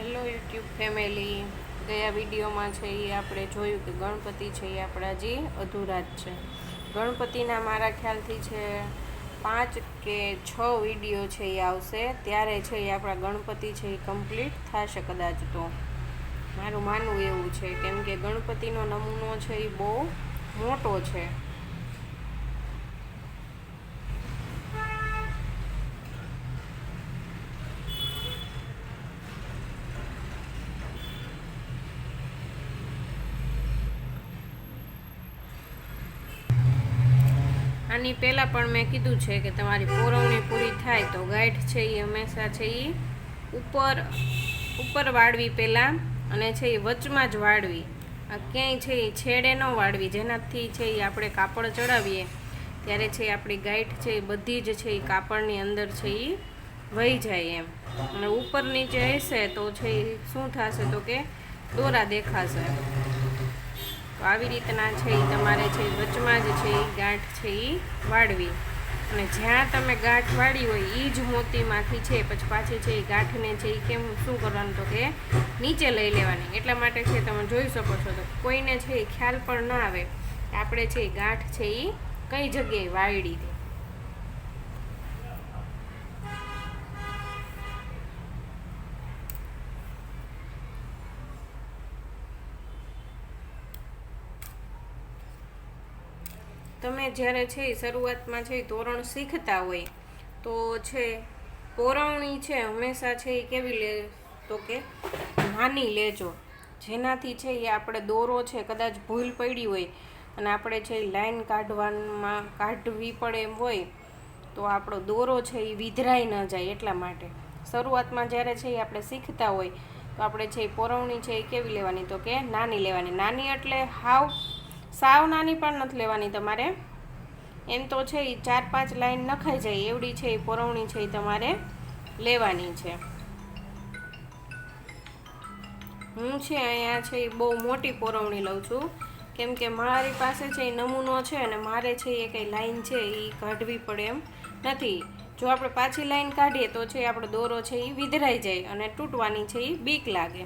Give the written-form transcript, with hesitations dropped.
Hello YouTube family, ગયા વિડીયોમાં છે એ આપણે જોયું કે ગણપતિ છે એ આપણા જે અધૂરા જ છે. ગણપતિના મારા ખ્યાલથી છે 5 કે 6 વિડીયો છે એ આવશે, ત્યારે છે એ આપણા ગણપતિ છે એ કમ્પ્લીટ થશે કદાચ. તો મારું માનવું એવું છે, કેમ કે ગણપતિનો નમૂનો છે એ બહુ મોટો છે. આની પહેલાં પણ મેં કીધું છે કે તમારી પોરવણી પૂરી થાય તો ગાંઠ છે એ હંમેશા છે એ ઉપર વાળવી પહેલાં, અને છે એ વચમાં જ વાળવી. ક્યાંય છે એ છેડે ન વાળવી, જેનાથી છે એ આપણે કાપડ ચડાવીએ ત્યારે છે આપણી ગાંઠ છે એ બધી જ છે એ કાપડની અંદર છે એ વહી જાય એમ. અને ઉપર નીચે હશે તો છે એ શું થશે તો કે દોરા દેખાશે. તો આવી રીતના છે એ તમારે છે વચમાં જ છે એ ગાંઠ છે એ વાળવી, અને જ્યાં તમે ગાંઠ વાળી હોય એ જ મોતીમાંથી છે પછી પાછી છે એ ગાંઠને છે એ કેમ શું કરવાનું તો કે નીચે લઈ લેવાની. એટલા માટે છે તમે જોઈ શકો છો તો કોઈને છે એ ખ્યાલ પણ ના આવે કે આપણે છે એ ગાંઠ છે એ કઈ જગ્યાએ વાળી હતી. તમે જ્યારે છે એ શરૂઆતમાં છે એ તોરણ શીખતા હોય તો છે પોરવણી છે હંમેશા છે એ કેવી લે તો કે નાની લેજો, જેનાથી છે એ આપણે દોરો છે કદાચ ભૂલ પડી હોય અને આપણે છે એ લાઈન કાઢવી પડે એમ હોય તો આપણો દોરો છે એ વિધરાઈ ન જાય. એટલા માટે શરૂઆતમાં જ્યારે છે એ આપણે શીખતા હોય તો આપણે છે એ પોરવણી છે એ કેવી લેવાની તો કે નાની લેવાની. નાની એટલે સાવ નાની પણ નથી લેવાની તમારે, એમ તો છે એ 4-5 લાઈન નખાઈ જાય એવડી છે એ પોરવણી છે એ તમારે લેવાની છે. હું છે અહીંયા છે એ બહુ મોટી પોરવણી લઉં છું, કેમ કે મારી પાસે છે એ નમૂનો છે અને મારે છે એ કંઈ લાઈન છે એ કાઢવી પડે એમ નથી. જો આપણે પાછી લાઈન કાઢીએ તો છે આપણો દોરો છે એ વિધરાઈ જાય અને તૂટવાની છે એ બીક લાગે.